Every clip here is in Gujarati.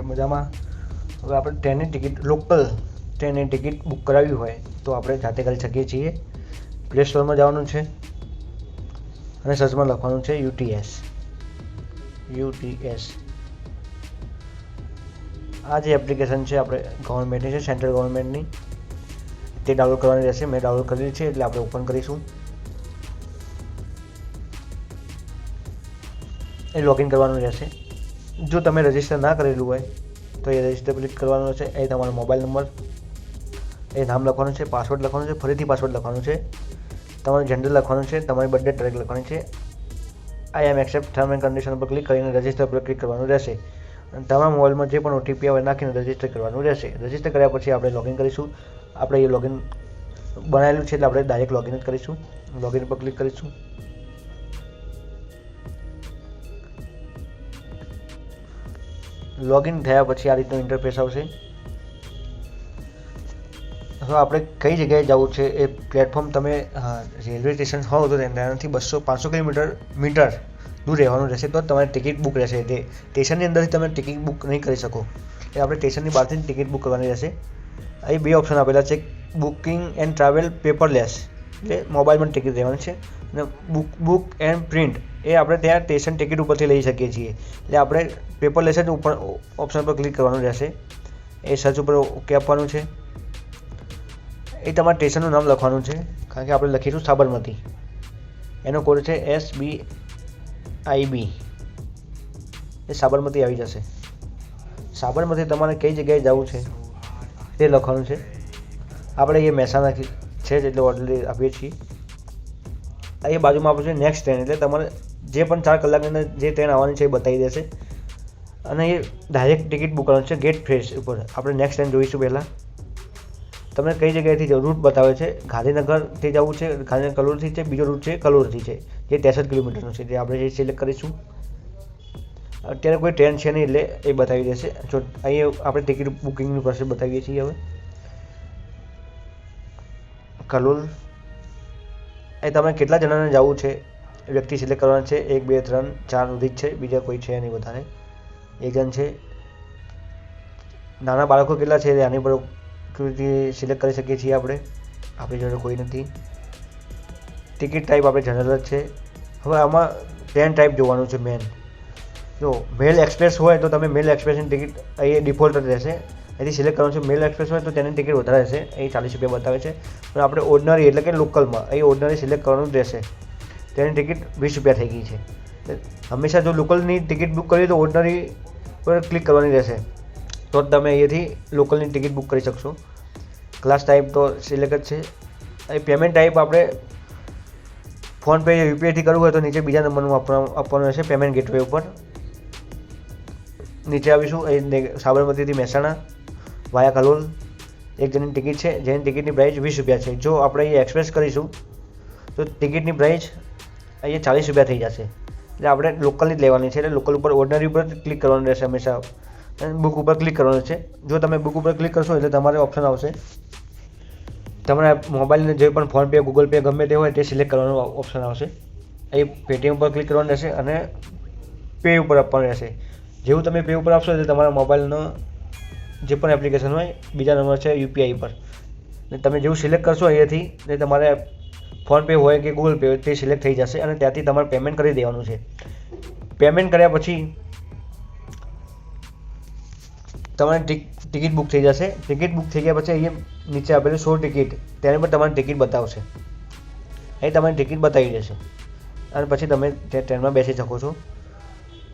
મજામાં. હવે આપણે ટ્રેનની ટિકિટ લોકલ ટ્રેનની ટિકિટ બુક કરાવવી હોય તો આપણે જાતે કરી શકીએ છીએ. પ્લે સ્ટોરમાં જવાનું છે અને સર્ચમાં લખવાનું છે UTS. આ જે એપ્લિકેશન છે આપણે ગવર્મેન્ટની છે, સેન્ટ્રલ ગવર્મેન્ટની, તે ડાઉનલોડ કરવાની રહેશે. મેં ડાઉનલોડ કરેલી છે એટલે આપણે ઓપન કરીશું. એ લોગિન કરવાનું રહેશે. જો તમે રજિસ્ટર ના કરેલું હોય તો એ રજિસ્ટર ક્લિક કરવાનું છે. એ તમારો મોબાઈલ નંબર, એ નામ લખવાનું છે, પાસવર્ડ લખવાનું છે, ફરીથી પાસવર્ડ લખવાનું છે, તમારું જેન્ડર લખવાનું છે, તમારી બર્થડે તારીખ લખવાની છે. આઈ એમ એક્સેપ્ટ ટર્મ એન્ડ કન્ડિશન પર ક્લિક કરીને રજિસ્ટર પર ક્લિક કરવાનું રહેશે. અને તમારા મોબાઈલમાં જે પણ OTP આવે નાખીને રજિસ્ટર કરવાનું રહેશે. રજિસ્ટર કર્યા પછી આપણે લોગિન કરીશું. આપણે એ લોગિન બનાવેલું છે એટલે આપણે ડાયરેક્ટ લોગિન જ કરીશું. લોગિન પર ક્લિક કરીશું. લોગિન થયા પછી આ રીતનું ઇન્ટરફેસ આવશે. હવે આપણે કઈ જગ્યાએ જવું છે એ પ્લેટફોર્મ, તમે રેલવે સ્ટેશન હોવ તો તેનાથી 200-500 કિલોમીટર દૂર રહેવાનું રહેશે તો તમારી ટિકિટ બુક રહેશે. તે સ્ટેશનની અંદરથી તમે ટિકિટ બુક નહીં કરી શકો. એ આપણે સ્ટેશનની બહારથી ટિકિટ બુક કરવાની રહેશે. અહીં 2 ઓપ્શન આપેલા છે, બુકિંગ એન્ડ ટ્રાવેલ પેપરલેસ, એટલે મોબાઈલમાં ટિકિટ રહેવાની છે, અને બુક એન્ડ પ્રિન્ટ, એ આપણે ત્યાં સ્ટેશન ટિકિટ ઉપરથી લઈ શકીએ છીએ. એટલે આપણે પેપરલેસ જ ઉપર ઓપ્શન પર ક્લિક કરવાનું રહેશે. એ સર્ચ ઉપર ઓકે આપવાનું છે. એ તમારા સ્ટેશનનું નામ લખવાનું છે, કારણ કે આપણે લખીશું સાબરમતી. એનો કોડ છે SBIB. એ સાબરમતી આવી જશે. સાબરમતી તમારે કઈ જગ્યાએ જવું છે તે લખવાનું છે. આપણે એ મહેસાણા છે એટલે ઓલરેડી આપીએ છીએ. એ બાજુમાં આપણું છે નેક્સ્ટ ટ્રેન, એટલે તમારે જે પણ 4 કલાકની અંદર જે ટ્રેન આવવાની છે એ બતાવી દેશે. અને એ ડાયરેક્ટ ટિકિટ બુક કરવાનું છે ગેટ ફેસ ઉપર. આપણે નેક્સ્ટ ટ્રેન જોઈશું. પહેલાં તમને કઈ જગ્યાએથી રૂટ બતાવે છે. ગાંધીનગરથી જવું છે, ગાંધીનગર કલોલથી છે, બીજો રૂટ છે કલોલથી છે, જે 63 કિલોમીટરનો છે. જે આપણે જે સિલેક્ટ કરીશું. અત્યારે કોઈ ટ્રેન છે નહીં એટલે એ બતાવી દેશે. જો અહીં આપણે ટિકિટ બુકિંગનું પ્રોસેસ બતાવીએ છીએ. હવે કલોલ, એ તમે કેટલા જણાને જવું છે વ્યક્તિ સિલેક્ટ કરવાના છે. 1, 2, 3, 4 સુધી જ છે, બીજા કોઈ છે નહીં વધારે. 1 જણ છે. નાના બાળકો કેટલા છે આની પર સિલેક્ટ કરી શકીએ છીએ આપણે. આપણી જોડે કોઈ નથી. ટિકિટ ટાઈપ આપણે જનરલ જ છે. હવે આમાં ટ્રેન ટાઈપ જોવાનું છે. જો મેલ એક્સપ્રેસ હોય તો તમે મેલ એક્સપ્રેસની ટિકિટ અહીં ડિફોલ્ટ જ રહેશે. અહીંથી સિલેક્ટ કરવાનું છે. મેલ એક્સપ્રેસ હોય તો તેની ટિકિટ વધારે રહેશે. અહીં 40 રૂપિયા બતાવે છે. પણ આપણે ઓર્ડિનરી એટલે કે લોકલમાં અહીં ઓર્ડિનરી સિલેક્ટ કરવાનું જ રહેશે. તેની ટિકિટ 20 રૂપિયા થઈ ગઈ છે. હંમેશા જો લોકલની ટિકિટ બુક કરીએ તો ઓર્ડિનરી પર ક્લિક કરવાની રહેશે, તો જ તમે અહીંયાથી લોકલની ટિકિટ બુક કરી શકશો. ક્લાસ ટાઈપ તો સિલેક્ટ જ છે. અહીં પેમેન્ટ ટાઈપ આપણે ફોનપે UPIથી કરવું હોય તો નીચે બીજા નંબરનું આપવાનું રહેશે પેમેન્ટ ગેટવે ઉપર. નીચે આવીશું. અહીં સાબરમતીથી મહેસાણા વાયા કલોલ 1 જણની ટિકિટ છે, જેની ટિકિટની પ્રાઇસ 20 રૂપિયા છે. જો આપણે અહીં એક્સપ્રેસ કરીશું તો ટિકિટની પ્રાઇસ અહીંયા 40 રૂપિયા થઈ જશે. એટલે આપણે લોકલની જ લેવાની છે. એટલે લોકલ ઉપર ઓર્ડિનરી ઉપર ક્લિક કરવાનું રહેશે હંમેશા. બુક ઉપર ક્લિક કરવાનું છે. જો તમે બુક ઉપર ક્લિક કરશો એટલે તમારે ઓપ્શન આવશે. તમારા મોબાઈલને જે પણ ફોનપે, ગૂગલ પે ગમે તે હોય તે સિલેક્ટ કરવાનો ઓપ્શન આવશે. અહીં પેટીએમ ઉપર ક્લિક કરવાનું રહેશે અને પે ઉપર આપવાનું રહેશે. જેવું તમે પે ઉપર આપશો એટલે તમારા મોબાઈલનો જે પણ એપ્લિકેશન હોય બીજા નંબર છે UPI પર, અને તમે જેવું સિલેક્ટ કરશો અહીંયાથી એટલે તમારે ફોનપે હોય કે ગૂગલ પે હોય તે સિલેક્ટ થઈ જશે અને ત્યાંથી તમારે પેમેન્ટ કરી દેવાનું છે. પેમેન્ટ કર્યા પછી તમારી ટિકિટ બુક થઈ જશે. ટિકિટ બુક થઈ ગયા પછી અહીંયા નીચે આપેલું શો ટિકિટ, તેની પર તમારી ટિકિટ બતાવશે. અહીં તમારી ટિકિટ બતાવી દેશે અને પછી તમે તે ટ્રેનમાં બેસી શકો છો.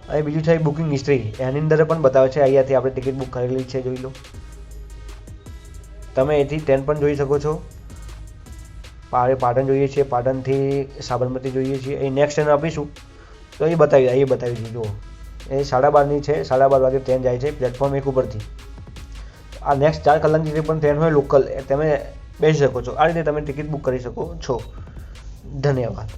અહીં બીજું છે બુકિંગ હિસ્ટ્રી, એની અંદર પણ બતાવે છે. અહીંયાથી આપણે ટિકિટ બુક કરેલી છે, જોઈ લો. તમે અહીંથી ટ્રેન પણ જોઈ શકો છો. પાટણ જોઈએ છીએ, પાટણથી સાબરમતી જોઈએ છીએ. અહીં નેક્સ્ટ ટ્રેન આપીશું તો એ બતાવી દીધું. એ 12:30ની છે. 12:30 વાગે ટ્રેન જાય છે પ્લેટફોર્મ 1 ઉપરથી. આ નેક્સ્ટ 4 કલાકની જે પણ ટ્રેન હોય લોકલ, તમે બેસી શકો છો. આ રીતે તમે ટિકિટ બુક કરી શકો છો. ધન્યવાદ.